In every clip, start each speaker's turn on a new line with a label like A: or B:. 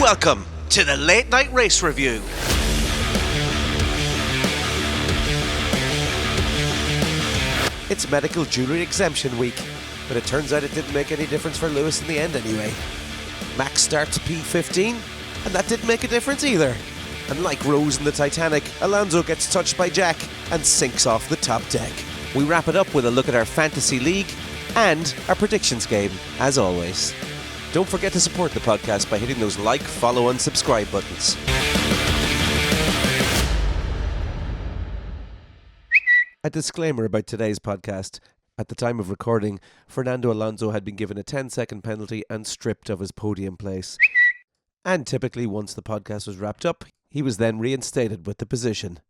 A: Welcome to the Late Night Race Review. It's medical jewellery exemption week, but it turns out it didn't make any difference for Lewis in the end anyway. Max starts P15, and that didn't make a difference either. And like Rose in the Titanic, Alonso gets touched by Jack and sinks off the top deck. We wrap it up with a look at our fantasy league and our predictions game, as always. Don't forget to support the podcast by hitting those like, follow and subscribe buttons. A disclaimer about today's podcast. At the time of recording, Fernando Alonso had been given a 10-second penalty and stripped of his podium place. And typically, once the podcast was wrapped up, he was then reinstated with the position.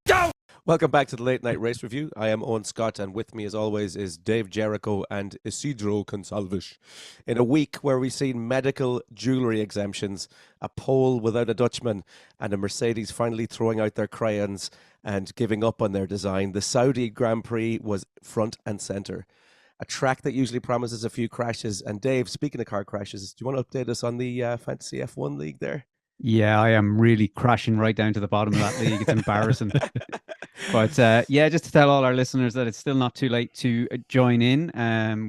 A: Go! Welcome back to the Late Night Race Review. I am Owen Scott, and with me as always is Dave Jericho and Isidro Consalves. In a week where we've seen medical jewellery exemptions, a pole without a Dutchman, and a Mercedes finally throwing out their crayons and giving up on their design, the Saudi Grand Prix was front and centre. A track that usually promises a few crashes. And Dave, speaking of car crashes, do you want to update us on the Fantasy F1 League there?
B: Yeah, I am really crashing right down to the bottom of that league. It's embarrassing. But just to tell all our listeners that it's still not too late to join in.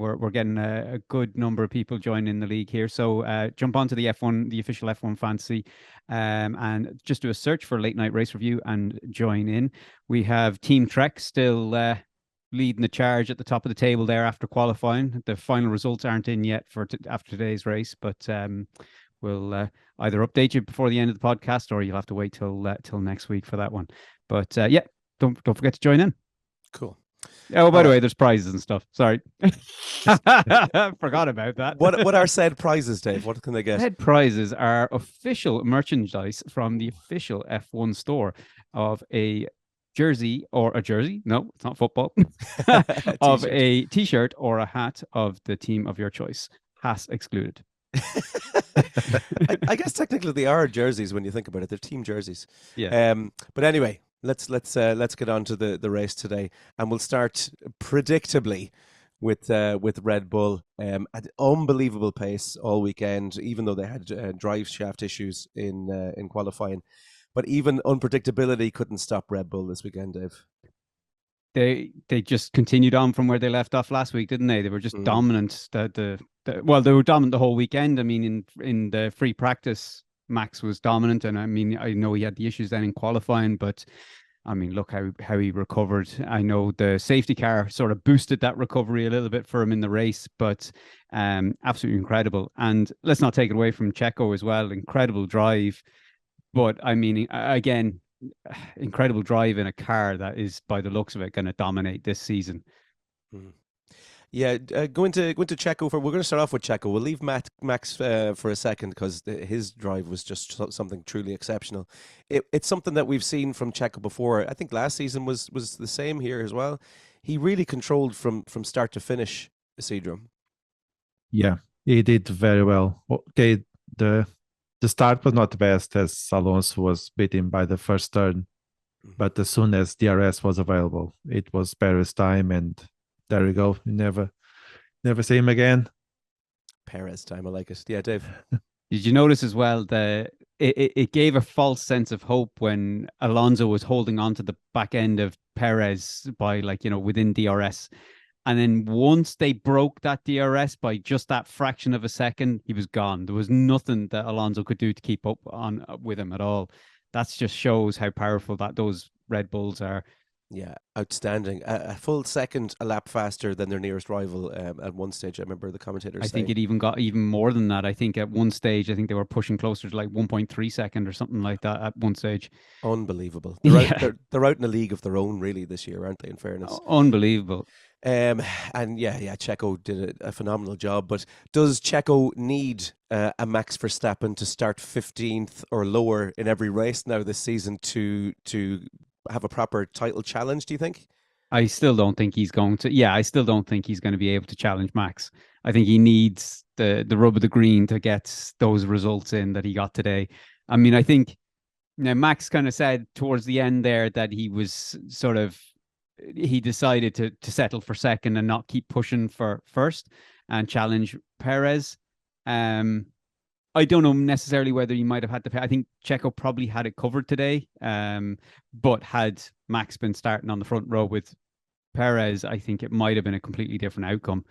B: We're getting a good number of people joining the league here. So jump onto the F1, the official F1 Fantasy, and just do a search for Late Night Race Review and join in. We have Team Trek still leading the charge at the top of the table there after qualifying. The final results aren't in yet for after today's race, but we'll either update you before the end of the podcast, or you'll have to wait till next week for that one. But don't forget to join in.
A: Cool.
B: Oh, by the way, there's prizes and stuff. Sorry, forgot about that.
A: What are said prizes, Dave? What can they get?
B: Said prizes are official merchandise from the official F1 store of a jersey or a jersey. No, it's not football. Of a t-shirt or a hat of the team of your choice. Has excluded.
A: I guess technically they are jerseys when you think about it. They're team jerseys.
B: Yeah.
A: But anyway, let's get on to the race today, and we'll start predictably with Red Bull. At unbelievable pace all weekend, even though they had drive shaft issues in qualifying. But even unpredictability couldn't stop Red Bull this weekend, Dave.
B: They just continued on from where they left off last week, didn't they? They were just dominant. Well, they were dominant the whole weekend. I mean, in the free practice, Max was dominant, and I mean, I know he had the issues then in qualifying, but I mean, look how he recovered. I know the safety car sort of boosted that recovery a little bit for him in the race, but absolutely incredible. And let's not take it away from Checo as well. Incredible drive, but I mean, again, incredible drive in a car that is, by the looks of it, going to dominate this season.
A: Yeah, going to Checo. We're going to start off with Checo. We'll leave Max for a second because his drive was just something truly exceptional. It's something that we've seen from Checo before. I think last season was the same here as well. He really controlled from start to finish, Isidro.
C: Yeah, he did very well. Okay, the start was not the best, as Alonso was beaten by the first turn, but as soon as DRS was available, it was Perez time, and there we go. You never see him again.
A: Perez time, I like it. Yeah, Dave.
B: Did you notice as well that it gave a false sense of hope when Alonso was holding on to the back end of Perez by within DRS. And then once they broke that DRS by just that fraction of a second, he was gone. There was nothing that Alonso could do to keep up on with him at all. That just shows how powerful those Red Bulls are.
A: Yeah, outstanding. A full second a lap faster than their nearest rival at one stage. I remember the commentators saying.
B: I think it even got even more than that. I think at one stage, they were pushing closer to like 1.3 second or something like that at one stage.
A: Unbelievable. They're out in a league of their own really this year, aren't they, in fairness?
B: Unbelievable.
A: And Checo did a phenomenal job. But does Checo need a Max Verstappen to start 15th or lower in every race now this season to have a proper title challenge, do you think?
B: I still don't think he's going to. Yeah, I still don't think he's going to be able to challenge Max. I think he needs the rub of the green to get those results in that he got today. I mean, I think Max kind of said towards the end there that he was he decided to settle for second and not keep pushing for first and challenge Perez. I don't know necessarily whether he might have had to pay. I think Checo probably had it covered today. But had Max been starting on the front row with Perez, I think it might have been a completely different outcome.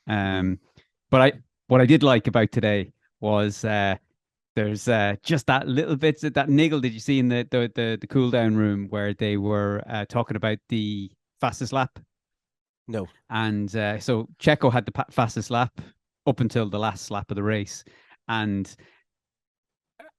B: But what I did like about today was there's just that little bit, that niggle. Did you see in the cool down room where they were talking about the fastest lap?
A: No.
B: And so Checo had the fastest lap up until the last lap of the race. And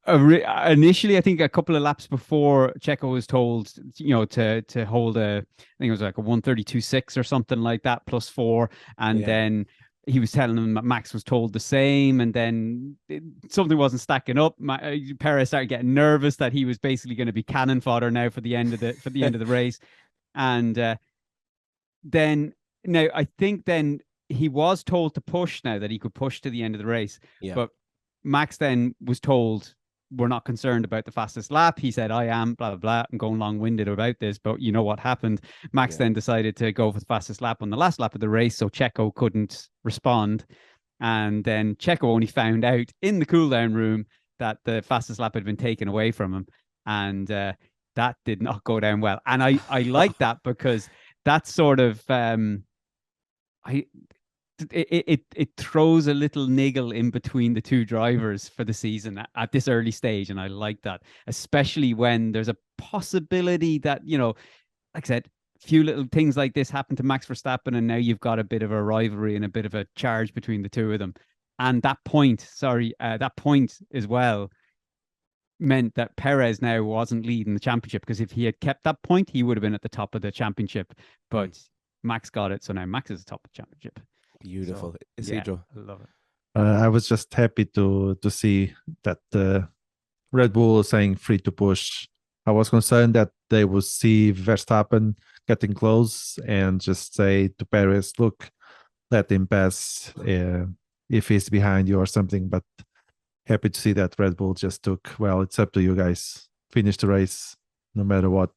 B: initially, I think a couple of laps before, Checo was told, to hold I think it was like a 132.6 or something like that, +4. And then he was telling them that Max was told the same. And then something wasn't stacking up. Perez started getting nervous that he was basically going to be cannon fodder now for the end of the race. And then now I think then he was told to push, now that he could push to the end of the race. But Max then was told, we're not concerned about the fastest lap. He said, I am, blah, blah, blah. I'm going long-winded about this, but you know what happened. Max then decided to go for the fastest lap on the last lap of the race, so Checo couldn't respond. And then Checo only found out in the cool-down room that the fastest lap had been taken away from him. And that did not go down well. And I like that, because that's sort of... It throws a little niggle in between the two drivers for the season at this early stage, and I like that, especially when there's a possibility that, like I said, few little things like this happen to Max Verstappen, and now you've got a bit of a rivalry and a bit of a charge between the two of them. And that point as well meant that Perez now wasn't leading the championship, because if he had kept that point, he would have been at the top of the championship. But Max got it, so now Max is the top of the championship.
A: Beautiful.
B: So,
A: Isidro.
B: I love it.
C: I was just happy to see that Red Bull was saying free to push. I was concerned that they would see Verstappen getting close and just say to Perez, look, let him pass if he's behind you or something. But happy to see that Red Bull just took, well, it's up to you guys. Finish the race no matter what.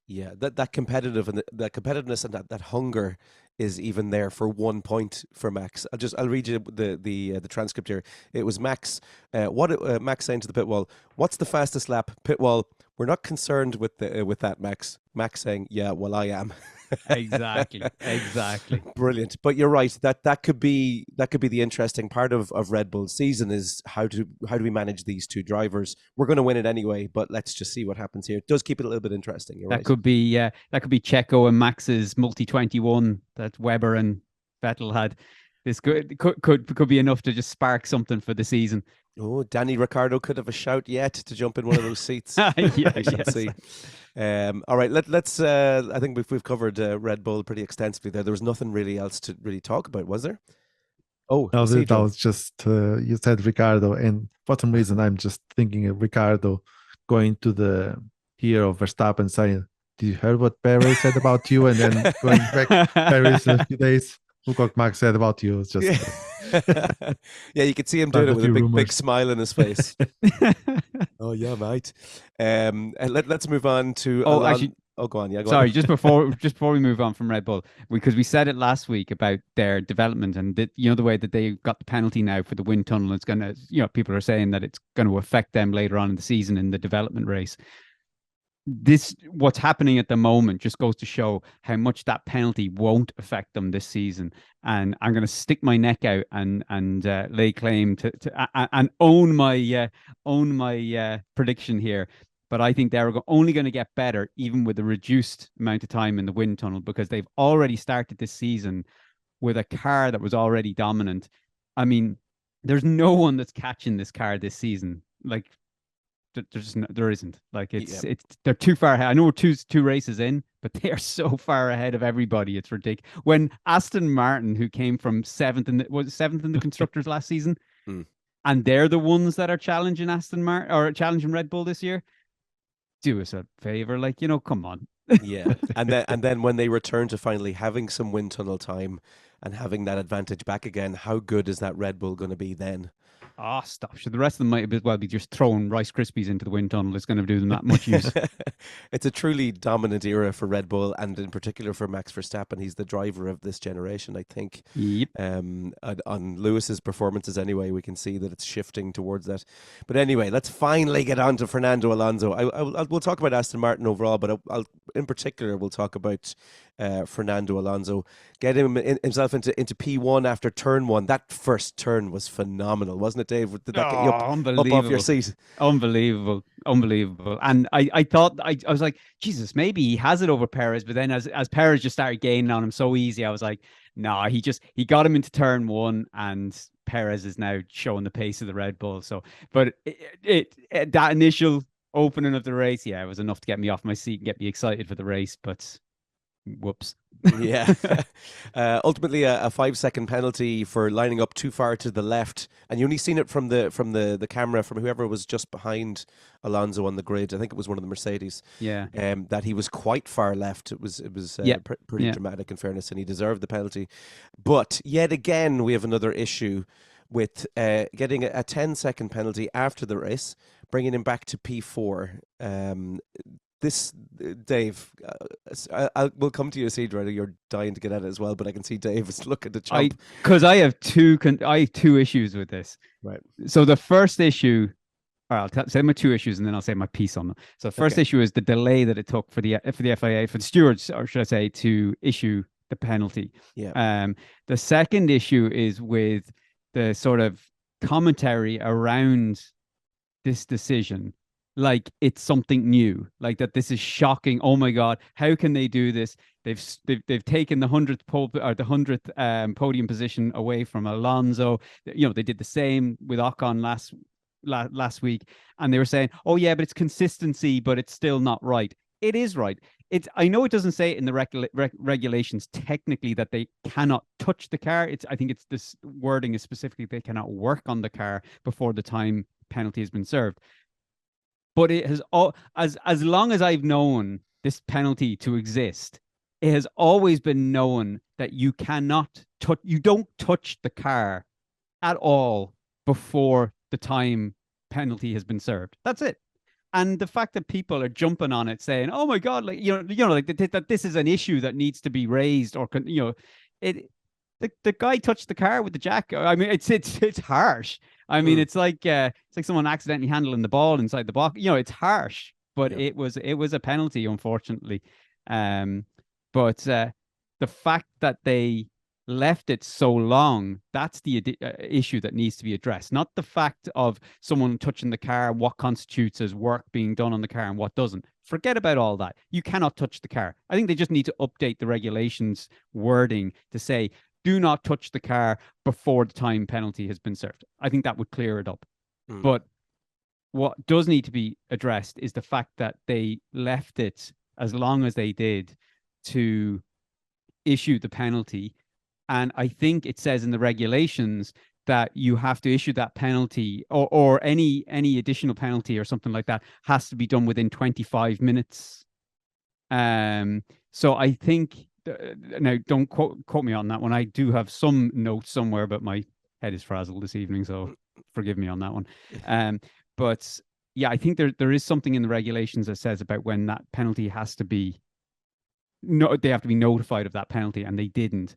A: Yeah, that competitiveness and that hunger is even there for 1 point for Max. I'll read you the transcript here. It was Max. Max saying to the pit wall, "What's the fastest lap?" Pit wall, "We're not concerned with that, Max." Max saying, "Yeah, well, I am."
B: Exactly.
A: Brilliant. But you're right. That could be the interesting part of Red Bull's season, is how do we manage these two drivers? We're going to win it anyway, but let's just see what happens here. It does keep it a little bit interesting. You're right.
B: Could be Checo and Max's multi-21 that Weber and Vettel had. This could be enough to just spark something for the season.
A: Oh, Danny Ricciardo could have a shout yet to jump in one of those seats. See. All right, let's. I think we've covered Red Bull pretty extensively there. There was nothing really else to really talk about, was there? Oh,
C: no, that was just you said Ricciardo, and for some reason I'm just thinking of Ricciardo going to the ear of Verstappen saying, "Did you hear what Perez said about you?" And then going back Perez a few days. Look what Max said about you. It's just
A: yeah, you could see him doing it with a big smile in his face. Oh yeah, mate. Let's move on to.
B: Actually,
A: go on. Yeah, go
B: sorry.
A: on.
B: just before we move on from Red Bull, because we said it last week about their development, and that, the way that they got the penalty now for the wind tunnel, it's gonna, people are saying that it's going to affect them later on in the season in the development race. What's happening at the moment just goes to show how much that penalty won't affect them this season. And I'm going to stick my neck out and lay claim to and own my prediction here. But I think they're only going to get better, even with a reduced amount of time in the wind tunnel, because they've already started this season with a car that was already dominant. I mean, there's no one that's catching this car this season. Like, there isn't. Like, they're too far ahead. I know we're two races in, but they are so far ahead of everybody. It's ridiculous. When Aston Martin, who came from seventh in the constructors last season, and they're the ones that are challenging Aston Martin or challenging Red Bull this year, do us a favor, come on.
A: Yeah, and then when they return to finally having some wind tunnel time and having that advantage back again, how good is that Red Bull going to be then?
B: Ah, stop. Sure, the rest of them might as well be just throwing Rice Krispies into the wind tunnel. It's going to do them that much use.
A: It's a truly dominant era for Red Bull, and in particular for Max Verstappen. He's the driver of this generation, I think.
B: Yep.
A: On Lewis's performances anyway, we can see that it's shifting towards that. But anyway, let's finally get on to Fernando Alonso. We'll talk about Aston Martin overall, but in particular, we'll talk about Fernando Alonso. Get himself into P1 after turn 1. That first turn was phenomenal, wasn't it, Dave? Did that get you up off your seat?
B: Unbelievable. And I thought, I was like, Jesus, maybe he has it over Perez. But then as Perez just started gaining on him so easy, I was like, no, he got him into turn 1, and Perez is now showing the pace of the Red Bull. So, but that initial opening of the race, it was enough to get me off my seat and get me excited for the race. But whoops.
A: Yeah. Ultimately, a 5-second penalty for lining up too far to the left, and you only seen it from the camera from whoever was just behind Alonso on the grid. I think it was one of the Mercedes.
B: Yeah.
A: That he was quite far left. It was pretty dramatic in fairness, and he deserved the penalty. But yet again, we have another issue with getting a 10-second penalty after the race, bringing him back to P4. This, Dave, we'll come to you, Isidro. You're dying to get at it as well, but I can see Dave is looking to chomp.
B: Because I have two issues with this.
A: Right.
B: So the first issue, I'll say my two issues, and then I'll say my piece on them. So the first issue is the delay that it took for the FIA, for the stewards, or should I say, to issue the penalty.
A: Yeah.
B: The second issue is with the sort of commentary around this decision. Like it's something new, like that. This is shocking. Oh my God, how can they do this? They've taken the 100th podium position away from Alonso. You know, they did the same with Ocon last week, and they were saying, oh yeah, but it's consistency, but it's still not right. It is right. I know it doesn't say it in the regulations technically that they cannot touch the car. I think it's this wording is specifically they cannot work on the car before the time penalty has been served. But it has as long as I've known this penalty to exist, it has always been known that you don't touch the car at all before the time penalty has been served. That's it. And the fact that people are jumping on it saying, "Oh my God," like like that this is an issue that needs to be raised, or the guy touched the car with the jack. I mean, it's harsh. I mean, it's like someone accidentally handling the ball inside the box. It's harsh, but it was a penalty, unfortunately. But the fact that they left it so long, that's the issue that needs to be addressed. Not the fact of someone touching the car, what constitutes as work being done on the car and what doesn't. Forget about all that. You cannot touch the car. I think they just need to update the regulations wording to say, do not touch the car before the time penalty has been served. I think that would clear it up. But what does need to be addressed is the fact that they left it as long as they did to issue the penalty. And I think it says in the regulations that you have to issue that penalty or any additional penalty or something like that has to be done within 25 minutes. So I think, now don't quote me on that one. I do have some notes somewhere, but my head is frazzled this evening, so forgive me on that one. But yeah, I think there is something in the regulations that says about when that penalty has to be, they have to be notified of that penalty, and they didn't.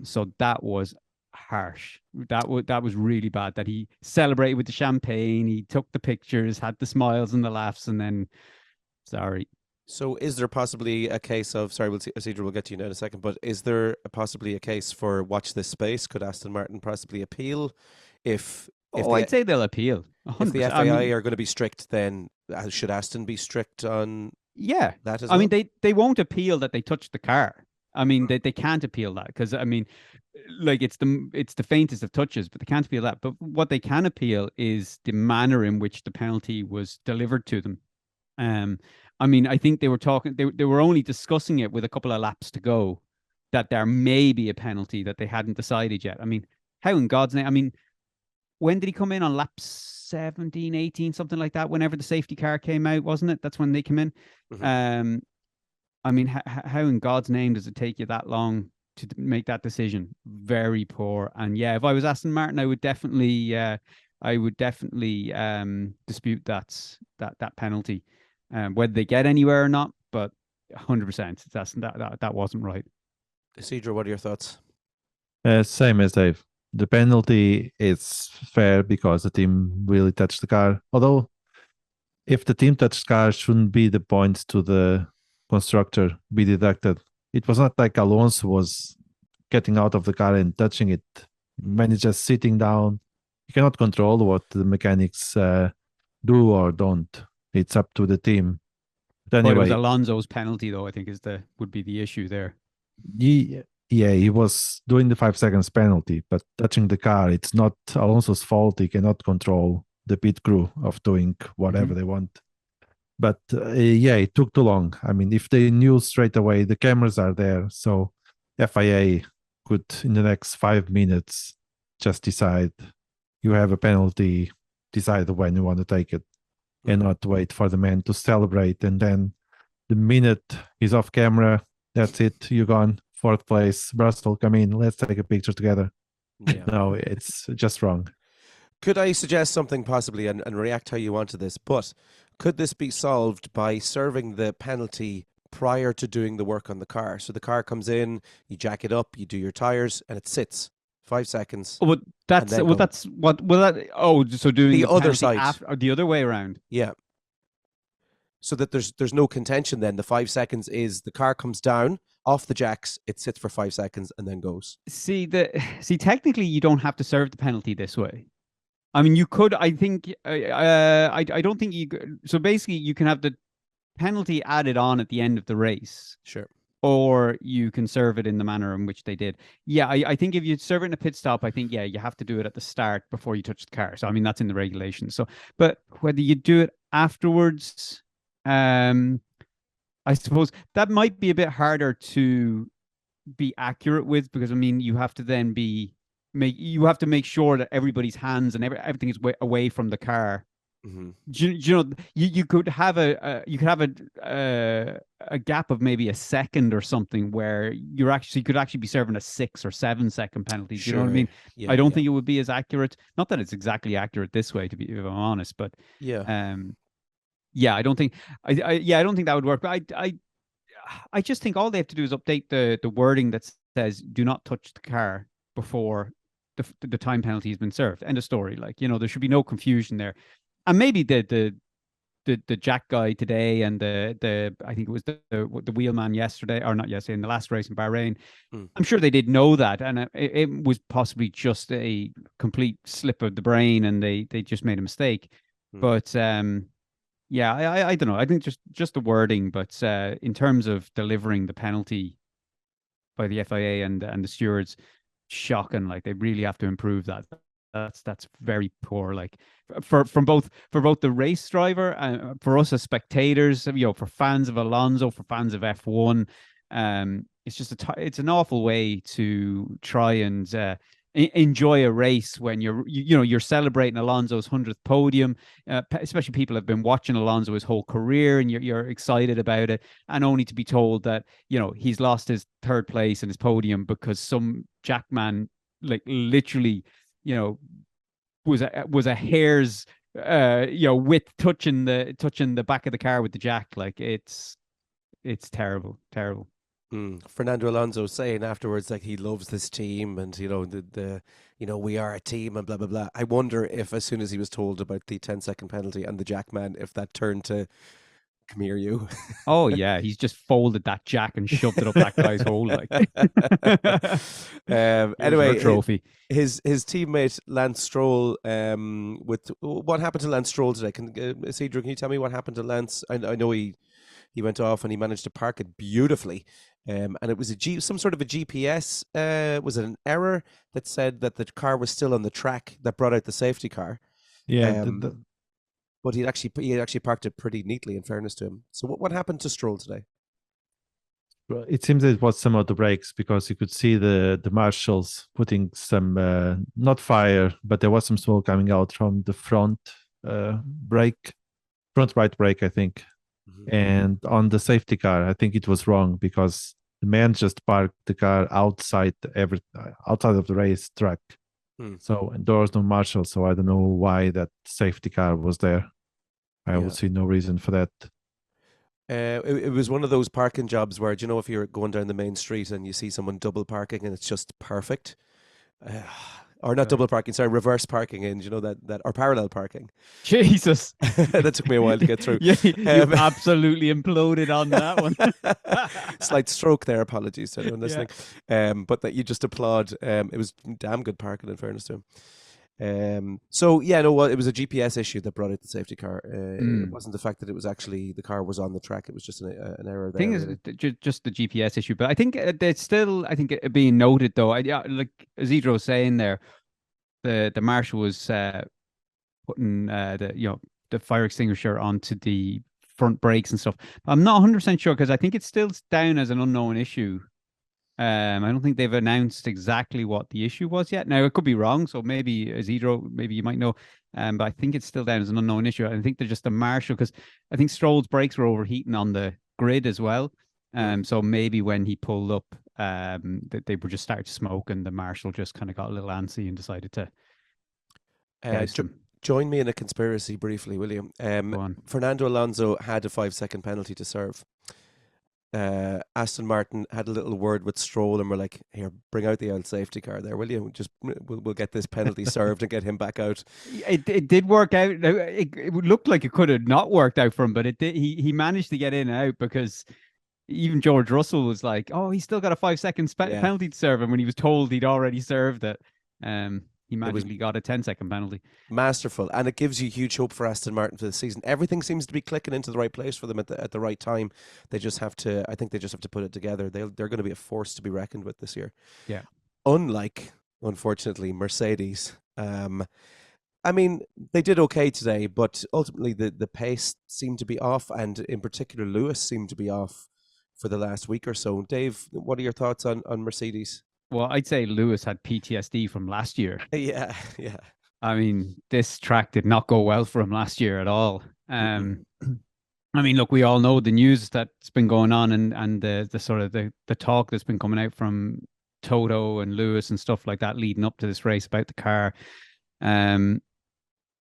B: So that was harsh. That was really bad. That he celebrated with the champagne, he took the pictures, had the smiles and the laughs, and then sorry.
A: So is there possibly a case of, sorry, Isidro, we'll get to you now in a second, but is there possibly a case for watch this space? Could Aston Martin possibly appeal? I'd
B: say they'll appeal. 100%.
A: If the FIA are going to be strict, then should Aston be strict on that as well?
B: I mean, they won't appeal that they touched the car. I mean, they can't appeal that because, I mean, like it's the faintest of touches, but they can't appeal that. But what they can appeal is the manner in which the penalty was delivered to them. I mean, I think they were only discussing it with a couple of laps to go, that there may be a penalty that they hadn't decided yet. I mean, how in God's name? I mean, when did he come in? On lap 17, 18, something like that, whenever the safety car came out, wasn't it? That's when they came in. I mean, how in God's name does it take you that long make that decision. Very poor. And yeah, if I was Aston Martin, I would definitely dispute that penalty, whether they get anywhere or not. But 100%, that wasn't right.
A: Isidro, what are your thoughts?
C: Same as Dave. The penalty is fair because the team really touched the car. Although, if the team touched the car, shouldn't be the points to the constructor be deducted. It was not like Alonso was getting out of the car and touching it. When it's just sitting down, you cannot control what the mechanics do or don't. It's up to the team. But
B: But it was
C: anyway,
B: Alonso's penalty, though. I think would be the issue there.
C: he was doing the 5 seconds penalty, but touching the car, it's not Alonso's fault. He cannot control the pit crew of doing whatever they want. But yeah, it took too long. I mean, if they knew straight away, the cameras are there, so FIA could, in the next 5 minutes, just decide you have a penalty, decide when you want to take it, and not wait for the man to celebrate. And then the minute he's off camera, that's it, you're gone. 4th place, Brussels, come in, let's take a picture together.
A: Yeah.
C: No, it's just wrong.
A: Could I suggest something possibly and react how you want to this? But could this be solved by serving the penalty prior to doing the work on the car? So the car comes in, you jack it up, you do your tires, and it sits 5 seconds.
B: Oh, but that's
A: then
B: well,
A: go.
B: that's what. Well, that so doing
A: The other
B: penalty
A: side.
B: after, or the other way around.
A: Yeah. So that there's no contention then. The 5 seconds is the car comes down off the jacks, it sits for 5 seconds and then goes.
B: See, technically, you don't have to serve the penalty this way. I mean, you could. I think. I don't think you. So basically, you can have the penalty added on at the end of the race.
A: Sure.
B: Or you can serve it in the manner in which they did. Yeah, I think if you serve it in a pit stop, I think, yeah, you have to do it at the start before you touch the car. So, I mean, that's in the regulations. So, but whether you do it afterwards, I suppose that might be a bit harder to be accurate with, because, I mean, you have to then you have to make sure that everybody's hands and everything is away from the car.
A: Mm-hmm.
B: You know, you could have a gap of maybe a second or something where you could actually be serving a 6 or 7 second penalty. Do you know what I mean?
A: Yeah,
B: I don't think it would be as accurate. Not that it's exactly accurate this way, if I'm honest, but
A: yeah.
B: yeah, I don't think I don't think that would work. But I just think all they have to do is update the wording that says do not touch the car before the time penalty has been served. End of story. Like, you know, there should be no confusion there. And maybe the Jack guy today and the I think it was the wheelman yesterday, or not yesterday, in the last race in Bahrain. I'm sure they did know that, and it was possibly just a complete slip of the brain, and they just made a mistake. But yeah, I don't know. I think just the wording, but in terms of delivering the penalty by the FIA and the stewards, shocking. Like, they really have to improve that. That's very poor. Like, for both the race driver and for us as spectators, you know, for fans of Alonso, for fans of F1, it's just it's an awful way to try and enjoy a race when you're celebrating Alonso's 100th podium. Especially people have been watching Alonso his whole career, and you're excited about it, and only to be told that, you know, he's lost his 3rd place and his podium because some jackman, like, literally, you know, was a hair's width touching the back of the car with the jack. Like, it's terrible.
A: Fernando Alonso saying afterwards, like, he loves this team, and, you know, the we are a team and blah blah blah. I wonder if, as soon as he was told about the 10-second penalty and the jackman, if that turned to, come here, you.
B: Oh yeah, he's just folded that jack and shoved it up that guy's hole. Like,
A: anyway,
B: trophy.
A: His teammate Lance Stroll. With what happened to Lance Stroll today? Isidro, can you tell me what happened to Lance? I know he went off and he managed to park it beautifully. And it was some sort of a GPS. Was it an error that said that the car was still on the track that brought out the safety car?
C: Yeah,
A: but he actually parked it pretty neatly, in fairness to him. So what happened to Stroll today?
C: it seems that it was some of the brakes, because you could see the marshals putting some not fire, but there was some smoke coming out from the front right brake, I think. And on the safety car, I think it was wrong, because the man just parked the car outside outside of the racetrack. So and there was no marshal, so I don't know why that safety car was there. I would see no reason for that.
A: It was one of those parking jobs where, do you know, if you're going down the main street and you see someone double parking and it's just perfect, or not double parking, sorry, reverse parking, and you know that or parallel parking.
B: Jesus,
A: that took me a while to get through.
B: Yeah, you absolutely imploded on that one.
A: Slight stroke there. Apologies to anyone listening. But that you just applaud. It was damn good parking, in fairness to him. So yeah, no, well, it was a GPS issue that brought out the safety car. It wasn't the fact that it was actually the car was on the track. It was just an error there.
B: Thing is, just the GPS issue. But I think it's still, I think it being noted though. Like Isidro was saying there, the marshal was putting the fire extinguisher onto the front brakes and stuff. I'm not 100% sure because I think it's still down as an unknown issue. I don't think they've announced exactly what the issue was yet. Now, it could be wrong, so maybe Isidro, maybe you might know. But I think it's still down as an unknown issue. I think they're just a marshal because I think Stroll's brakes were overheating on the grid as well. So maybe when he pulled up, they were just starting to smoke, and the marshal just kind of got a little antsy and decided to.
A: Join me in a conspiracy briefly, William. Fernando Alonso had a 5-second penalty to serve. Aston Martin had a little word with Stroll and were like, "Here, bring out the old safety car there, will you? Just we'll get this penalty served and get him back out."
B: It did work out. It looked like it could have not worked out for him, but it did. He managed to get in and out because even George Russell was like, "Oh, he's still got a 5-second penalty to serve," and when he was told he'd already served it, he magically got a 10-second penalty.
A: Masterful, and it gives you huge hope for Aston Martin for the season. Everything seems to be clicking into the right place for them at the right time. They just have to, I think, they just have to put it together. They're going to be a force to be reckoned with this year.
B: Yeah.
A: Unlike, unfortunately, Mercedes. I mean, they did okay today, but ultimately the pace seemed to be off, and in particular, Lewis seemed to be off for the last week or so. Dave, what are your thoughts on Mercedes?
B: Well, I'd say Lewis had PTSD from last year.
A: Yeah.
B: I mean, this track did not go well for him last year at all. I mean, look, we all know the news that's been going on and the sort of the talk that's been coming out from Toto and Lewis and stuff like that leading up to this race about the car.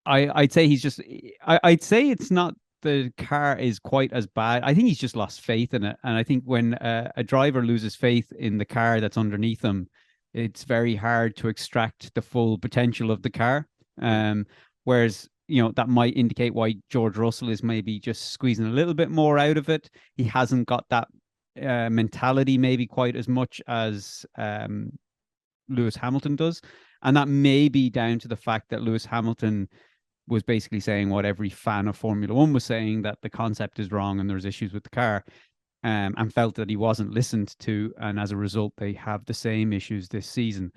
B: I'd say he's just. I'd say it's not the car is quite as bad. I think he's just lost faith in it. And I think when a driver loses faith in the car that's underneath them, it's very hard to extract the full potential of the car. Whereas, that might indicate why George Russell is maybe just squeezing a little bit more out of it. He hasn't got that mentality maybe quite as much as Lewis Hamilton does. And that may be down to the fact that Lewis Hamilton was basically saying what every fan of Formula One was saying, that the concept is wrong and there's issues with the car, and felt that he wasn't listened to. And as a result, they have the same issues this season.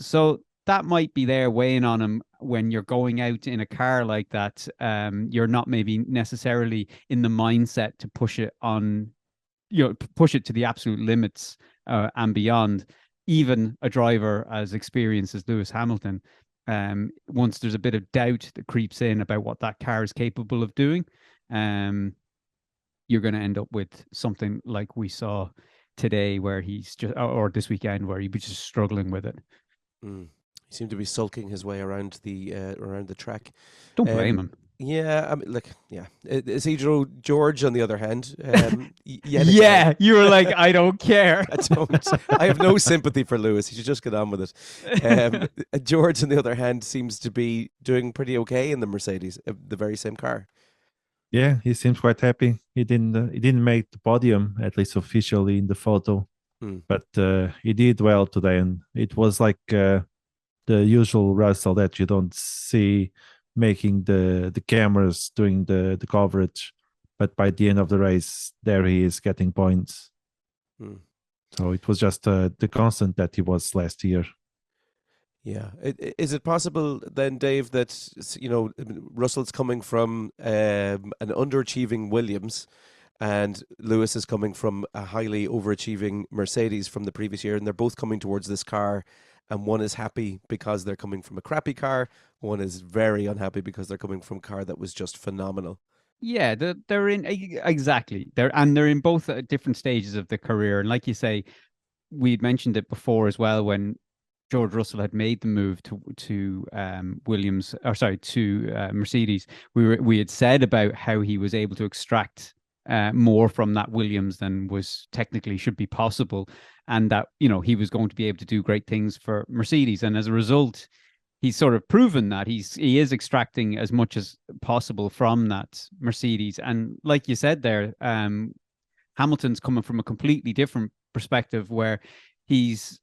B: So that might be there weighing on him when you're going out in a car like that. You're not maybe necessarily in the mindset to push it on, push it to the absolute limits and beyond. Even a driver as experienced as Lewis Hamilton, once there's a bit of doubt that creeps in about what that car is capable of doing, you're going to end up with something like we saw today, where he's just, or this weekend, where he was just struggling with it.
A: He seemed to be sulking his way around the track.
B: Don't blame him.
A: Yeah, I mean, Isidro George, on the other hand,
B: you were like, I don't care.
A: I don't. I have no sympathy for Lewis. He should just get on with it. George, on the other hand, seems to be doing pretty okay in the Mercedes, the very same car.
C: Yeah, he seems quite happy. He didn't make the podium, at least officially in the photo, but he did well today, and it was like the usual Russell that you don't see making the cameras doing the coverage, but by the end of the race, there he is getting points. So it was just the constant that he was last year.
A: Yeah. Is it possible then, Dave, that Russell's coming from an underachieving Williams, and Lewis is coming from a highly overachieving Mercedes from the previous year, and they're both coming towards this car, and one is happy because they're coming from a crappy car, one is very unhappy because they're coming from a car that was just phenomenal?
B: Yeah, they're in exactly. They're in both different stages of the career. And like you say, we'd mentioned it before as well when George Russell had made the move to Williams, or sorry, to Mercedes. We had said about how he was able to extract more from that Williams than was technically should be possible, and that he was going to be able to do great things for Mercedes. And as a result, he's sort of proven that he is extracting as much as possible from that Mercedes. And like you said there, Hamilton's coming from a completely different perspective where he's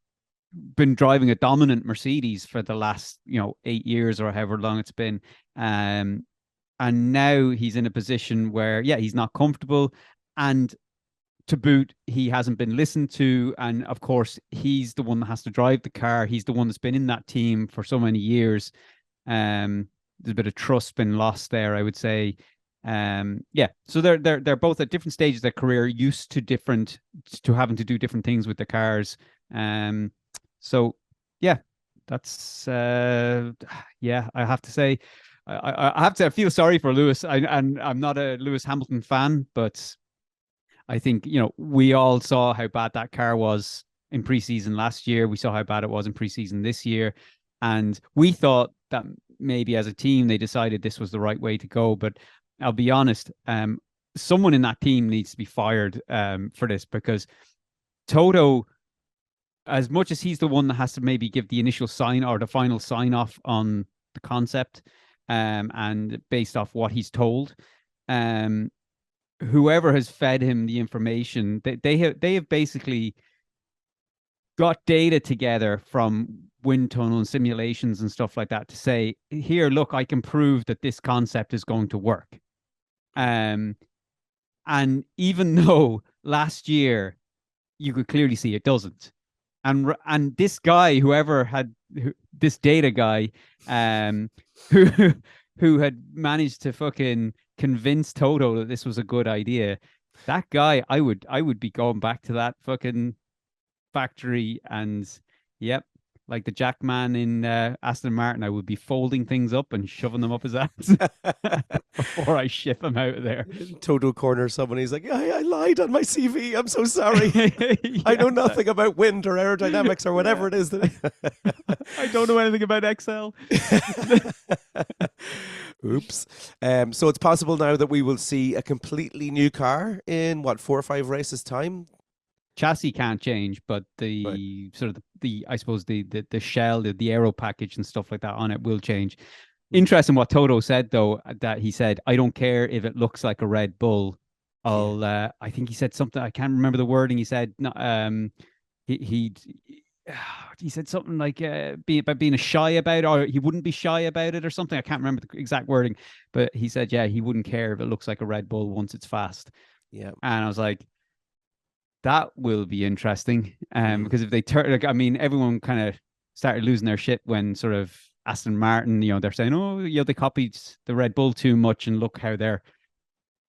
B: been driving a dominant Mercedes for the last 8 years or however long it's been, and now he's in a position where he's not comfortable, and to boot he hasn't been listened to, and of course he's the one that has to drive the car. He's the one that's been in that team for so many years. There's a bit of trust been lost there, I would say. So they're both at different stages of their career, used to having to do different things with the cars. So yeah, that's I have to say, I feel sorry for Lewis. And I'm not a Lewis Hamilton fan, but I think we all saw how bad that car was in preseason last year. We saw how bad it was in preseason this year, and we thought that maybe as a team they decided this was the right way to go. But I'll be honest, someone in that team needs to be fired for this, because Toto, as much as he's the one that has to maybe give the initial sign or the final sign off on the concept, and based off what he's told, whoever has fed him the information, they have basically got data together from wind tunnel and simulations and stuff like that to say, here, look, I can prove that this concept is going to work. And even though last year you could clearly see it doesn't, and this guy, this data guy, who had managed to fucking convince Toto that this was a good idea, that guy, I would be going back to that fucking factory, and yep, like the Jackman in Aston Martin, I would be folding things up and shoving them up his ass before I ship him out of there.
A: Toto corner someone. He's like, I lied on my CV. I'm so sorry. I know nothing about wind or aerodynamics or whatever it is.
B: I don't know anything about Excel.
A: Oops. So it's possible now that we will see a completely new car in 4 or 5 races time.
B: Chassis can't change, but the sort of the I suppose the shell, the aero package and stuff like that on it will change. Interesting what Toto said though, that he said, I don't care if it looks like a Red Bull. I think he said something, I can't remember the wording. He said he said something like being shy about it, or he wouldn't be shy about it or something. I can't remember the exact wording, but he said he wouldn't care if it looks like a Red Bull once it's fast.
A: Yeah.
B: And I was like, that will be interesting, because if they turn, like, I mean, everyone kind of started losing their shit when sort of Aston Martin, they're saying, oh, they copied the Red Bull too much, and look how they're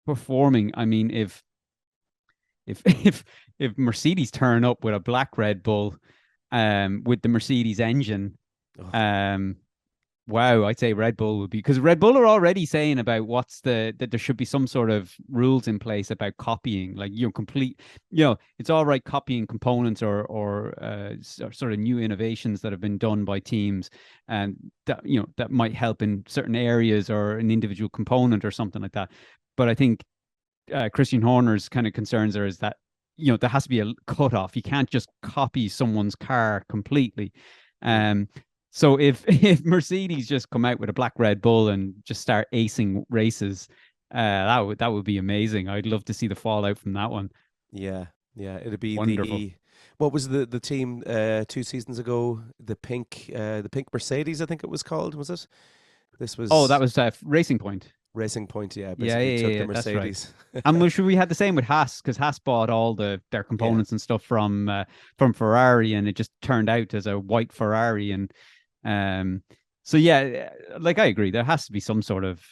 B: performing. I mean, if Mercedes turn up with a black Red Bull, with the Mercedes engine, wow, I'd say Red Bull would be, because Red Bull are already saying about that there should be some sort of rules in place about copying, like it's all right copying components or sort of new innovations that have been done by teams, and that might help in certain areas or an individual component or something like that. But I think Christian Horner's kind of concerns is that there has to be a cutoff. You can't just copy someone's car completely. So if Mercedes just come out with a black Red Bull and just start acing races, that would be amazing. I'd love to see the fallout from that one.
A: Yeah, it'd be
B: wonderful.
A: What was the team 2 seasons ago? The pink Mercedes, I think it was called. Was it? That
B: was Racing Point.
A: Racing Point, yeah.
B: Basically
A: took the Mercedes.
B: That's right. And we had the same with Haas, because Haas bought all their components and stuff from Ferrari, and it just turned out as a white Ferrari. And so like I agree, there has to be some sort of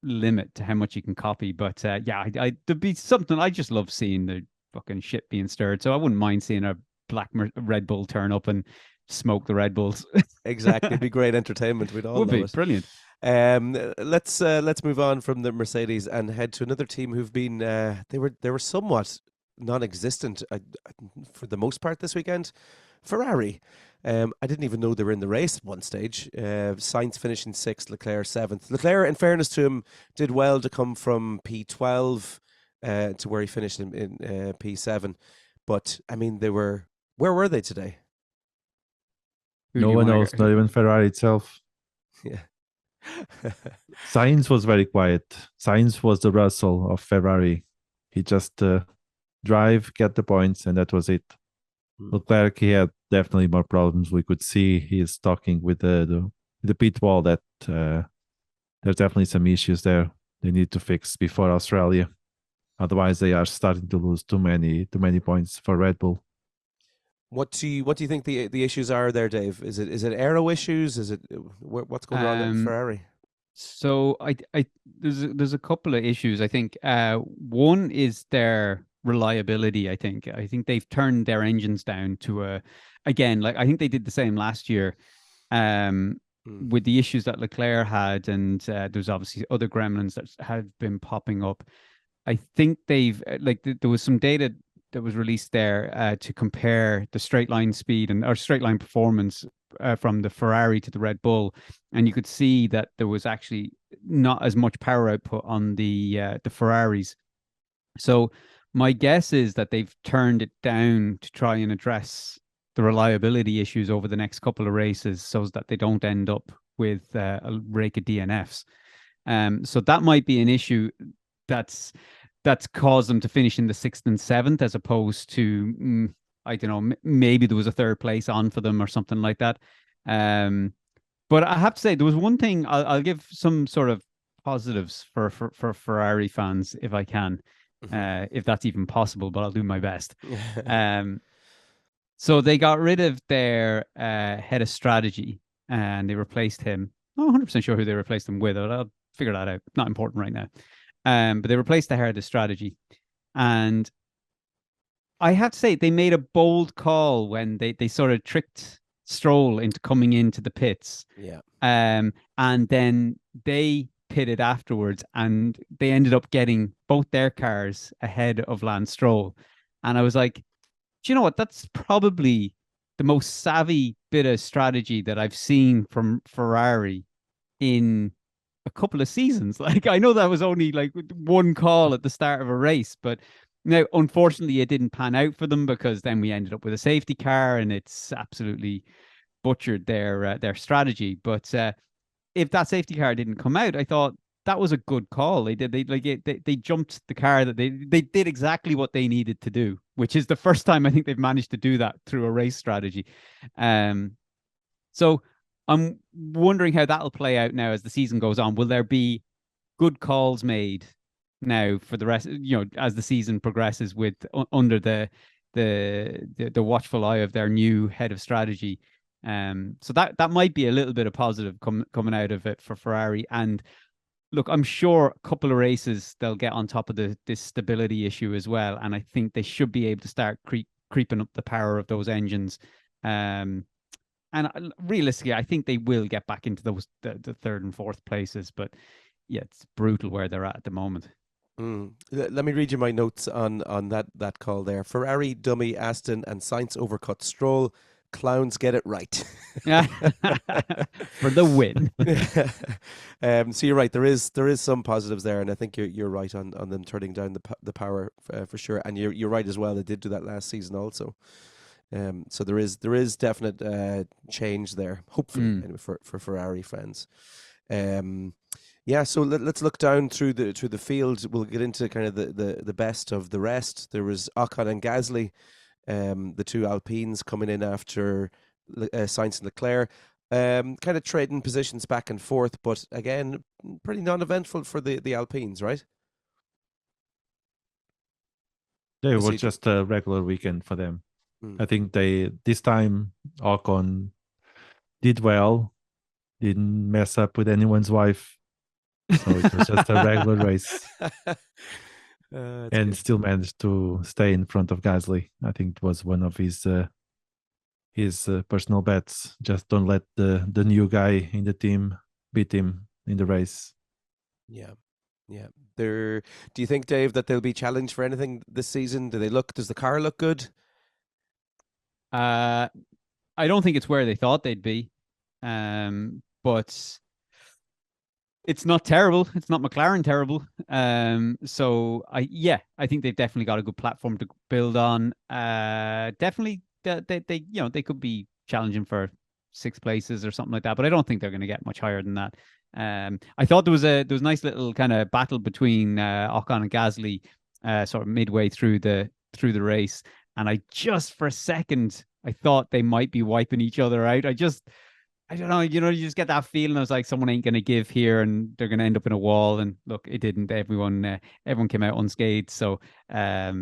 B: limit to how much you can copy. But there'd be something. I just love seeing the fucking shit being stirred. So I wouldn't mind seeing a black Red Bull turn up and smoke the Red Bulls.
A: Exactly, it'd be great entertainment. We'd all
B: would
A: love
B: be
A: it.
B: Brilliant.
A: Let's move on from the Mercedes and head to another team who've been they were somewhat non-existent for the most part this weekend. Ferrari. I didn't even know they were in the race at one stage. Sainz finishing sixth, Leclerc seventh. Leclerc, in fairness to him, did well to come from P12 to where he finished in P7. But I mean, where were they today?
B: Who do
C: No
B: you
C: one
B: wanna
C: knows,
B: go-
C: not even Ferrari itself.
A: Yeah.
C: Sainz was very quiet. Sainz was the Russell of Ferrari. He just drive, get the points, and that was it. Leclerc, he had definitely more problems. We could see he is talking with the pit wall that there's definitely some issues there they need to fix before Australia. Otherwise, they are starting to lose too many points for Red Bull.
A: What do you think the issues are there, Dave? Is it aero issues? Is it what's going wrong at Ferrari?
B: So there's a couple of issues. I think one is their reliability. I think they've turned their engines down to again, like I think they did the same last year with the issues that Leclerc had, and there's obviously other gremlins that have been popping up. I think they've there was some data that was released there to compare the straight line speed or straight line performance from the Ferrari to the Red Bull, and you could see that there was actually not as much power output on the Ferraris. So my guess is that they've turned it down to try and address the reliability issues over the next couple of races, so that they don't end up with a rake of DNFs. So that might be an issue that's caused them to finish in the 6th and 7th, as opposed to I don't know, maybe there was a third place on for them or something like that. But I have to say, there was one thing I'll give some sort of positives for Ferrari fans if I can, if that's even possible, but I'll do my best. So they got rid of their head of strategy and they replaced him. I'm not 100% sure who they replaced him with. I'll figure that out. Not important right now. But they replaced the head of strategy. And I have to say, they made a bold call when they sort of tricked Stroll into coming into the pits.
A: Yeah.
B: And then they pitted afterwards and they ended up getting both their cars ahead of Lance Stroll. And I was like, do you know what? That's probably the most savvy bit of strategy that I've seen from Ferrari in a couple of seasons. Like, I know that was only like one call at the start of a race, but now, unfortunately, it didn't pan out for them because then we ended up with a safety car and it's absolutely butchered their strategy. But if that safety car didn't come out, I thought that was a good call. They jumped the car that they did exactly what they needed to do, which is the first time I think they've managed to do that through a race strategy. So I'm wondering how that'll play out now as the season goes on. Will there be good calls made now for the rest, as the season progresses with under the watchful eye of their new head of strategy? So that might be a little bit of positive coming out of it for Ferrari. And look, I'm sure a couple of races they'll get on top of this stability issue as well, and I think they should be able to start creeping up the power of those engines. And realistically, I think they will get back into those the third and fourth places. But yeah, it's brutal where they're at the moment.
A: Let me read you my notes on that call there. Ferrari, dummy, Aston, and Sainz overcut Stroll. Clowns get it right.
B: For the win.
A: So you're right. There is some positives there, and I think you're right on them turning down the power for sure. And you're right as well. They did do that last season also. So there is definite change there. Hopefully, anyway, for Ferrari fans. Yeah, so let's look down through the field. We'll get into kind of the best of the rest. There was Ocon and Gasly, the two Alpines coming in after Sainz and Leclerc, kind of trading positions back and forth, but again, pretty non-eventful for the Alpines, right?
C: Yeah, it was just a regular weekend for them. I think this time Ocon did well, didn't mess up with anyone's wife. So it was just a regular race. And good. Still managed to stay in front of Gasly. I think it was one of his personal bets. Just don't let the new guy in the team beat him in the race.
A: Yeah. Yeah. Do you think, Dave, that they'll be challenged for anything this season? Does the car look good?
B: I don't think it's where they thought they'd be. But it's not terrible. It's not McLaren terrible. So I think they've definitely got a good platform to build on. Definitely they could be challenging for 6 places or something like that, but I don't think they're going to get much higher than that. I thought there was a nice little kind of battle between Ocon and Gasly, sort of midway through the race, and I just for a second I thought they might be wiping each other out. I don't know, you just get that feeling. I was like, someone ain't going to give here and they're going to end up in a wall. And look, it didn't. Everyone came out unscathed. So, yeah,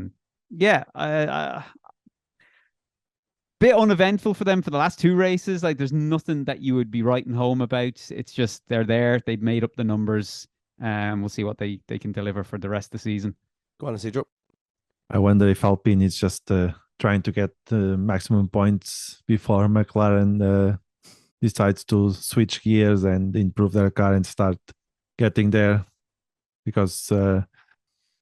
B: bit uneventful for them for the last 2 races. Like, there's nothing that you would be writing home about. It's just they're there. They've made up the numbers. We'll see what they can deliver for the rest of the season.
A: Go on, Isidro.
C: I wonder if Alpine is just trying to get the maximum points before McLaren decides to switch gears and improve their car and start getting there, because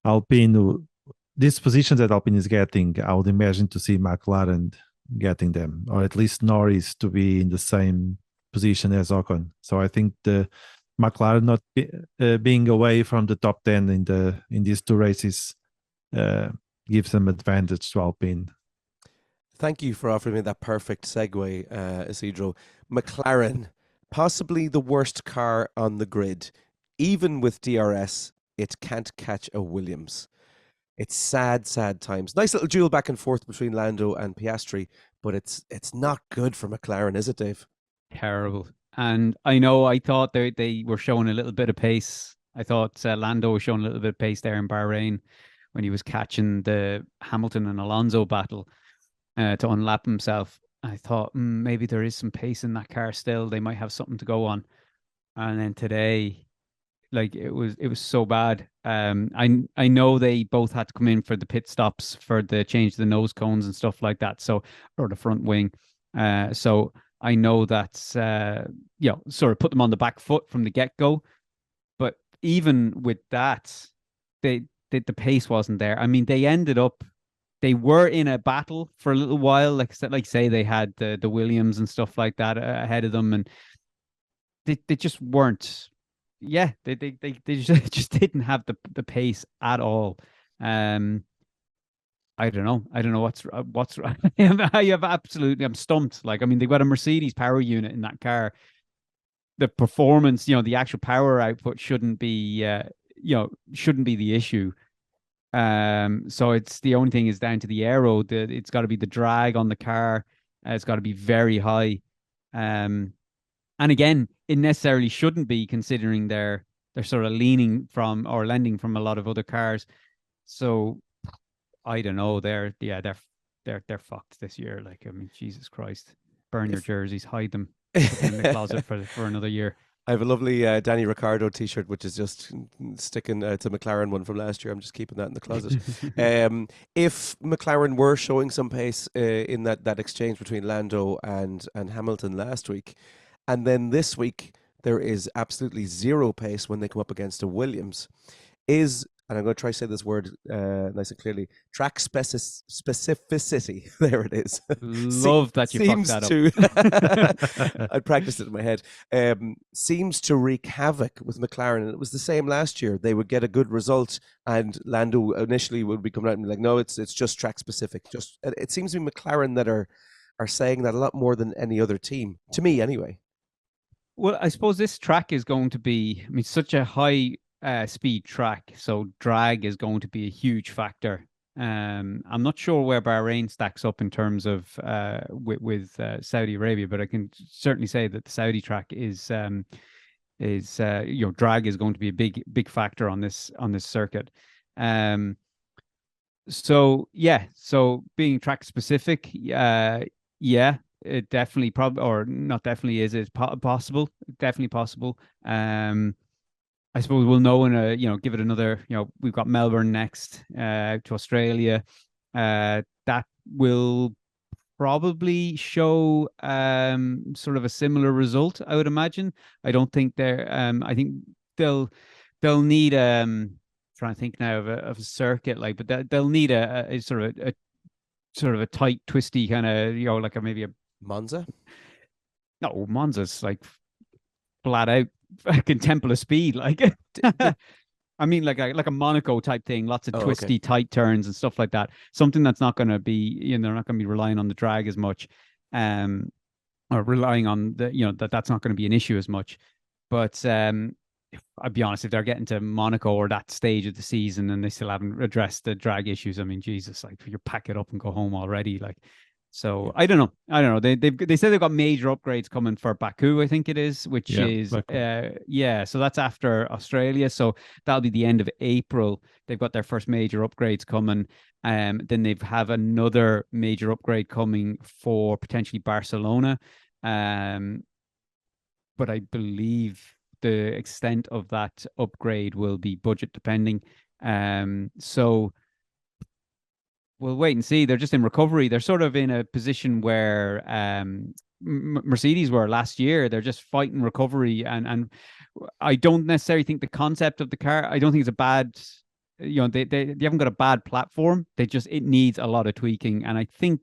C: Alpine, these positions that Alpine is getting, I would imagine to see McLaren getting them, or at least Norris to be in the same position as Ocon. So I think the McLaren not being away from the top 10 in these 2 races gives them advantage to Alpine.
A: Thank you for offering me that perfect segue, Isidro. McLaren, possibly the worst car on the grid. Even with DRS, it can't catch a Williams. It's sad, sad times. Nice little duel back and forth between Lando and Piastri, but it's not good for McLaren, is it, Dave?
B: Terrible. And I thought they were showing a little bit of pace. I thought Lando was showing a little bit of pace there in Bahrain when he was catching the Hamilton and Alonso battle to unlap himself. I thought maybe there is some pace in that car still. They might have something to go on. And then today, like, it was so bad. I know they both had to come in for the pit stops for the change of the nose cones and stuff like that. So, or the front wing. So I know that's sort of put them on the back foot from the get-go. But even with that, the pace wasn't there. I mean, they were in a battle for a little while, like say they had the Williams and stuff like that ahead of them, and they just weren't. Yeah, they just didn't have the pace at all. I don't know what's I have absolutely, I'm stumped. Like, I mean, they've got a Mercedes power unit in that car. The performance, the actual power output shouldn't be the issue. So it's the only thing is down to the aero. It's got to be the drag on the car. It's got to be very high. And again, it necessarily shouldn't be, considering they're sort of leaning from or lending from a lot of other cars. So I don't know. They're fucked this year. Like, I mean, Jesus Christ, burn your jerseys, hide them, put them in the closet for another year.
A: I have a lovely Danny Ricciardo t-shirt, which is just sticking to McLaren one from last year. I'm just keeping that in the closet. If McLaren were showing some pace in that exchange between Lando and Hamilton last week, and then this week there is absolutely zero pace when they come up against a Williams, and I'm going to try to say this word nice and clearly, track specificity. There it is.
B: Love that you fucked
A: that up. I practiced it in my head. Seems to wreak havoc with McLaren. And it was the same last year. They would get a good result, and Lando initially would be coming out and be like, no, it's just track specific. It seems to be McLaren that are saying that a lot more than any other team, to me anyway.
B: Well, I suppose this track is going to be, I mean, such a high speed track, so drag is going to be a huge factor. I'm not sure where Bahrain stacks up in terms of with Saudi Arabia, but I can certainly say that the Saudi track is drag is going to be a big factor on this circuit. So being track specific, it definitely or not definitely is possible. Definitely possible. I suppose we'll know in give it another, we've got Melbourne next, to Australia. That will probably show sort of a similar result, I would imagine. I don't think they're I think they'll need trying to think now of a circuit like, but they'll need a sort of a tight, twisty kind of, like maybe a
A: Monza?
B: no, Monza's like flat out fucking temple of speed, like. I mean, like a Monaco type thing, lots of twisty, tight turns and stuff like that. Something that's not going to be, they're not going to be relying on the drag as much, or relying on that's not going to be an issue as much. But I'd be honest, if they're getting to Monaco or that stage of the season and they still haven't addressed the drag issues, I mean, Jesus, like you pack it up and go home already, like. So I don't know. They said they've got major upgrades coming for Baku, I think it is, which is So that's after Australia. So that'll be the end of April. They've got their first major upgrades coming. Then they have another major upgrade coming for potentially Barcelona. But I believe the extent of that upgrade will be budget depending. So we'll wait and see. They're just in recovery. They're sort of in a position where Mercedes were last year. They're just fighting recovery, and I don't necessarily think the concept of the car, I don't think it's a bad, they haven't got a bad platform. It needs a lot of tweaking. And I think,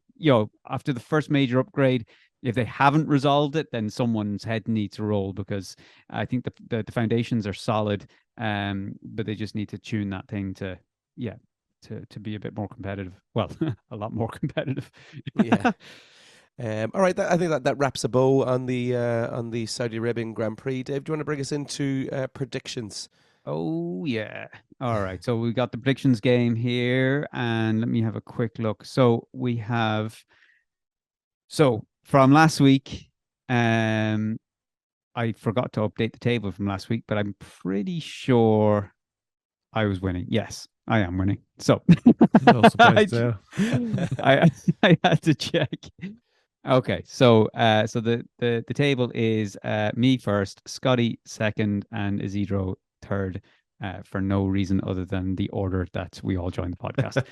B: after the first major upgrade, if they haven't resolved it, then someone's head needs to roll, because I think the foundations are solid, but they just need to tune that thing to be a bit more competitive. Well, a lot more competitive.
A: Yeah. All right. I think that wraps a bow on the Saudi Arabian Grand Prix. Dave, do you want to bring us into predictions?
B: Oh, yeah. All right. So we got the predictions game here, and let me have a quick look. So we have, from last week, I forgot to update the table from last week, but I'm pretty sure I was winning. Yes, I am winning. So
C: No surprise there.
B: I had to check. Okay, so the table is me first, Scotty second, and Isidro third, for no reason other than the order that we all joined the podcast.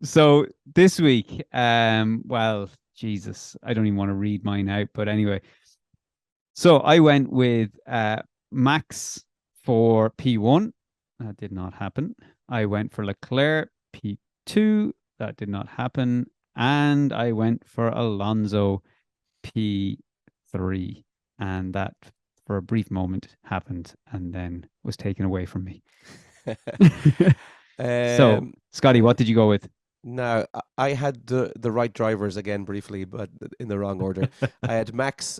B: So this week, well, Jesus, I don't even want to read mine out, but anyway. So I went with Max for P1. That did not happen. I went for Leclerc P2. That did not happen. And I went for Alonso P3. And that, for a brief moment, happened and then was taken away from me. So, Scotty, what did you go with?
A: Now, I had the right drivers again briefly, but in the wrong order. I had Max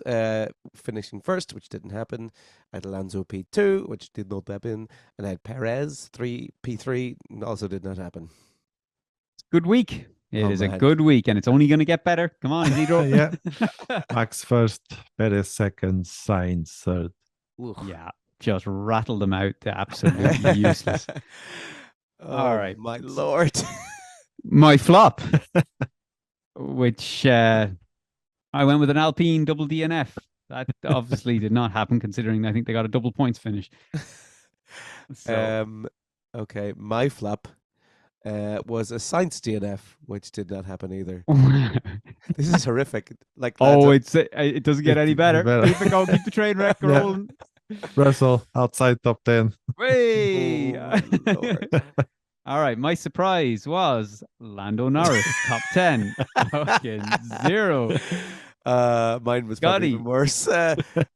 A: finishing first, which didn't happen. I had Alonso P2, which did not happen. And I had Perez P3, also did not happen.
B: Good week. It is a good week, and it's only going to get better. Come on, Isidro.
C: Yeah. Max first, Perez second, Sainz third.
B: Yeah, just rattle them out. They're absolutely useless. All right.
A: My Lord.
B: My flop, which I went with an Alpine double DNF. That obviously did not happen, considering I think they got a double points finish. So.
A: Okay, my flop was a Sainz DNF, which did not happen either. This is horrific. Like,
B: it doesn't get any better. Keep it going, keep the train wreck rolling.
C: Russell outside top 10.
B: Hey.
A: Lord.
B: All right, my surprise was Lando Norris, top 10. Fucking 0.
A: Mine was probably even worse.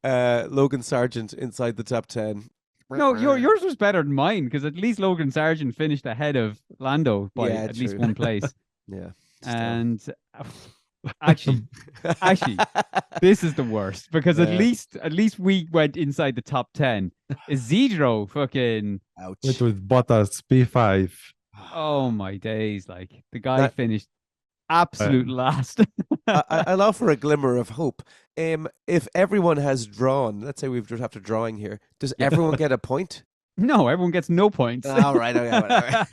A: Logan Sargent inside the top 10.
B: No, yours was better than mine, because at least Logan Sargent finished ahead of Lando by at least one place.
A: Yeah.
B: And actually, this is the worst, because at least we went inside the top 10. Isidro fucking
A: ouch.
C: Went with Bottas P5.
B: Oh my days! Like, the guy finished absolute last.
A: I'll offer a glimmer of hope. If everyone has drawn, let's say we've just after drawing here, does everyone get a point?
B: No, everyone gets no points.
A: All right, okay, whatever.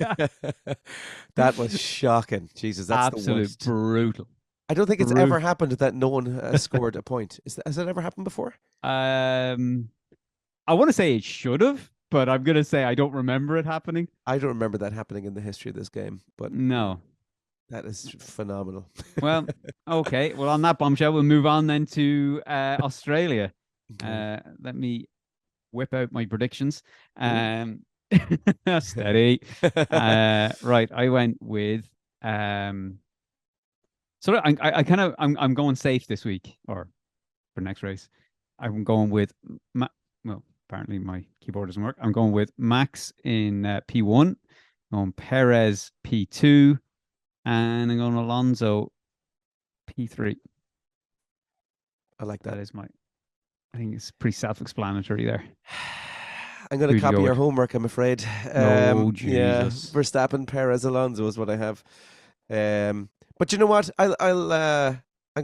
A: That was shocking. Jesus, that's
B: absolute
A: the worst.
B: Brutal.
A: I don't think it's ever happened that no one has scored a point. Has that ever happened before?
B: I want to say it should have, but I'm gonna say I don't remember it happening.
A: I don't remember that happening in the history of this game. But
B: no.
A: That is phenomenal.
B: Well, okay. Well, on that bombshell, we'll move on then to Australia. Let me whip out my predictions. Steady. Right, I went with so I'm going safe this week or for next race. I'm going with well, apparently my keyboard doesn't work. I'm going with Max in P1, I'm going Perez P2, and I'm going Alonso P3.
A: I like that.
B: That is my. I think it's pretty self-explanatory there.
A: I'm going to
B: Who'd you
A: copy
B: go
A: your
B: with?
A: homework, I'm afraid.
B: Oh,
A: Yeah,
B: Jesus.
A: Verstappen, Perez, Alonso is what I have. But you know what? I'm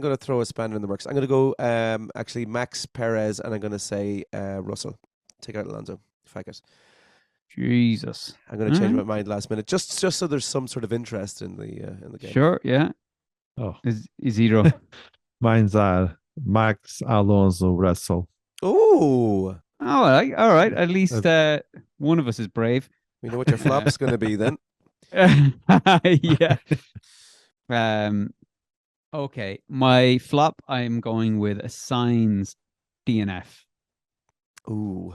A: going to throw a spanner in the works. I'm going to go actually Max, Perez, and I'm going to say Russell. Take out Alonso. Fuck it.
B: Jesus.
A: I'm going to change my mind last minute, just so there's some sort of interest in the game.
B: Sure, yeah.
C: Oh,
B: Is zero.
C: mine's are Max, Alonso, Russell.
A: Oh,
B: All right. At least one of us is brave.
A: we know what your flop's going to be then.
B: Yeah. Okay. My flop, I'm going with a Sainz DNF.
A: Ooh.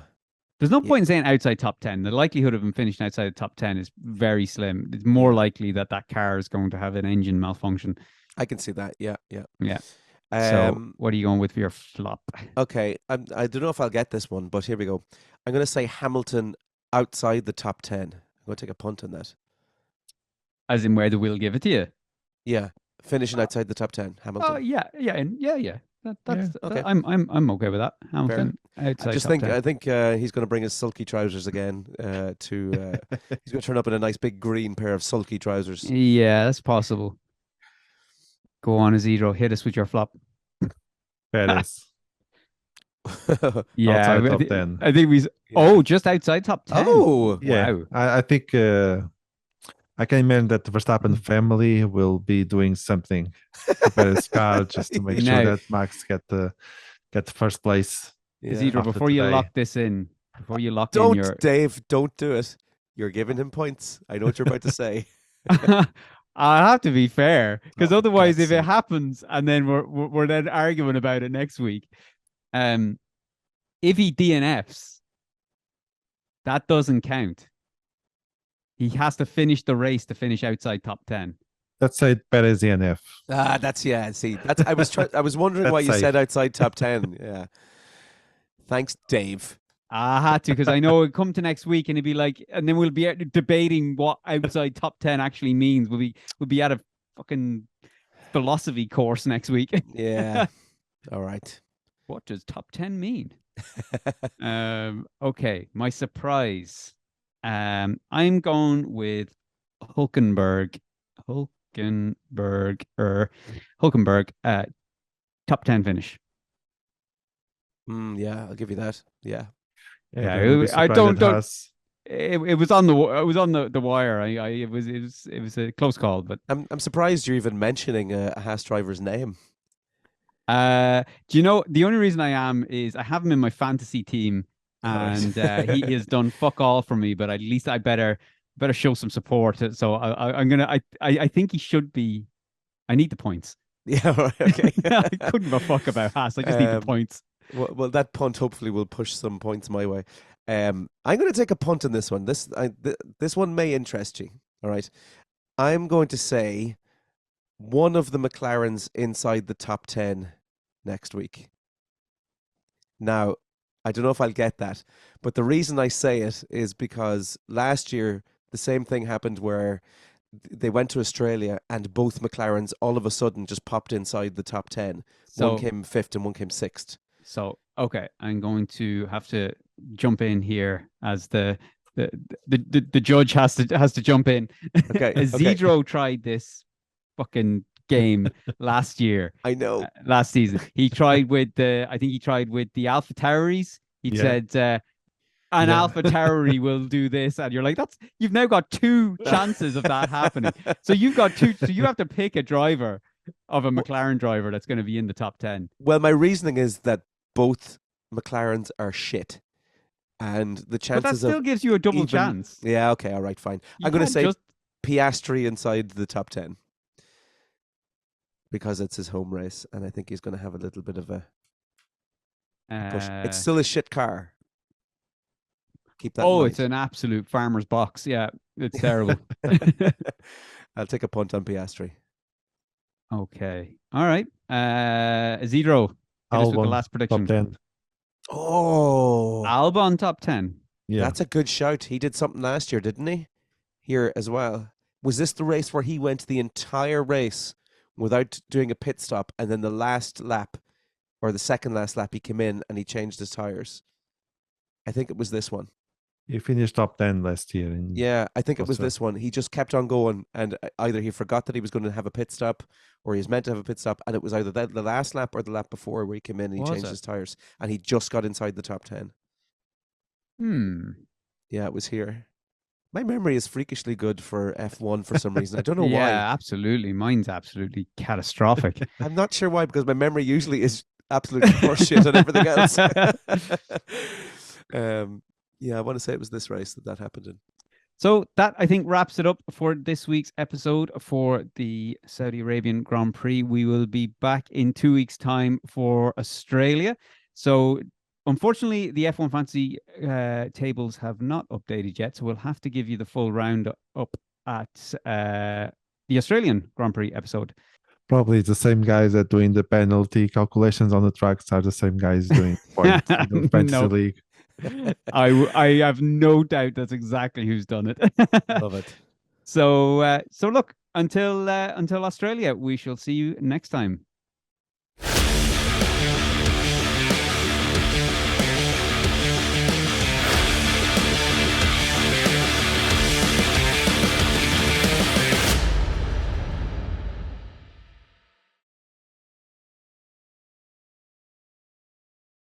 B: There's no
A: Yeah.
B: point in saying outside top 10. The likelihood of him finishing outside the top 10 is very slim. It's more likely that car is going to have an engine malfunction.
A: I can see that. Yeah.
B: So what are you going with for your flop?
A: Okay, I don't know if I'll get this one, but here we go. I'm going to say Hamilton outside the top 10. I'm going to take a punt on that.
B: As in where they will give it to you?
A: Yeah, finishing outside the top 10, Hamilton.
B: Oh yeah. That's
A: okay.
B: I'm okay with that. Hamilton outside
A: I think he's going to bring his sulky trousers again. He's going to turn up in a nice big green pair of sulky trousers.
B: Yeah, that's possible. Go on, Isidro. Hit us with your flop.
C: Perez.
B: Yeah,
C: outside top 10.
B: I think we. Yeah. Oh, just outside top 10.
A: Oh,
C: yeah.
B: Wow.
C: I think I can imagine that the Verstappen family will be doing something to Perez car just to make sure that Max get the first place.
B: Isidro, before you lock this in,
A: Dave, don't do it. You're giving him points. I know what you're about to say.
B: I have to be fair, because otherwise, if it happens and then we're then arguing about it next week, if he DNFs, that doesn't count. He has to finish the race to finish outside top 10.
C: Let's say Perez DNF.
A: I was wondering why you said outside top 10. Yeah. Thanks, Dave.
B: I had to, because I know it'll come to next week and it'd be like, and then we'll be debating what outside top 10 actually means. We'll be at a fucking philosophy course next week.
A: Yeah. All right.
B: What does top 10 mean? Okay. My surprise. I'm going with Hulkenberg, top 10 finish.
A: Yeah, I'll give you that. Yeah.
B: I don't. It was on the wire. It was a close call, but
A: I'm surprised you're even mentioning a Haas driver's name.
B: Do you know the only reason I am is I have him in my fantasy team, and he has done fuck all for me. But at least I better show some support. So I think he should be. I need the points.
A: Yeah. Right, okay.
B: I couldn't give a fuck about Haas. I just need the points.
A: Well, that punt hopefully will push some points my way. I'm going to take a punt on this one. This one may interest you. All right. I'm going to say one of the McLarens inside the top 10 next week. Now, I don't know if I'll get that, but the reason I say it is because last year the same thing happened where they went to Australia and both McLarens all of a sudden just popped inside the top 10. One came 5th and one came 6th.
B: So, okay, I'm going to have to jump in here as the judge has to jump in.
A: Okay.
B: Isidro tried this fucking game last year.
A: I know.
B: Last season. He tried with the Alpha Tauris. He said an Alpha Tauri will do this, and you're like, you've now got 2 chances of that happening. So you've got 2, so you have to pick a driver of a McLaren driver that's going to be in the top 10.
A: Well, my reasoning is that both McLarens are shit. And the chances
B: but that still gives you a double chance.
A: Yeah, okay, all right, fine. I'm going to say Piastri inside the top 10. because it's his home race, and I think he's going to have a little bit of a push. It's
B: Uh,
A: still a shit car. Keep that in
B: oh,
A: mind.
B: it's an absolute farmer's box. Yeah, it's terrible.
A: I'll take a punt on Piastri.
B: Okay. All right. Isidro, hit us with the
C: Albon,
B: last
C: top
B: prediction.
C: 10.
A: Oh,
B: Albon top 10.
C: Yeah.
A: that's a good shout. He did something last year, didn't he? Here as well. Was this the race where he went the entire race without doing a pit stop, and then the last lap, or the second last lap, he came in and he changed his tires? I think it was this one.
C: He finished top 10 last year.
A: Yeah, I think it was
C: Also.
A: this one. He just kept on going, and either he forgot that he was going to have a pit stop, or he was meant to have a pit stop, and it was either the last lap or the lap before where he came in and he
B: Was
A: changed
B: it?
A: his tires, and he just got inside the top 10. Yeah, it was here. My memory is freakishly good for F1 for some reason. I don't know
B: Yeah,
A: why.
B: absolutely. Mine's absolutely catastrophic.
A: I'm not sure why, because my memory usually is absolutely horseshit and everything else. Yeah, I want to say it was this race that happened in.
B: So that, I think, wraps it up for this week's episode for the Saudi Arabian Grand Prix. We will be back in 2 weeks' time for Australia. So unfortunately, the F1 Fantasy tables have not updated yet. So we'll have to give you the full round up at the Australian Grand Prix episode.
C: Probably the same guys that doing the penalty calculations on the tracks are the same guys doing points in the fantasy
B: No.
C: league.
B: I have no doubt that's exactly who's done it.
A: Love it.
B: So look, until Australia, we shall see you next time.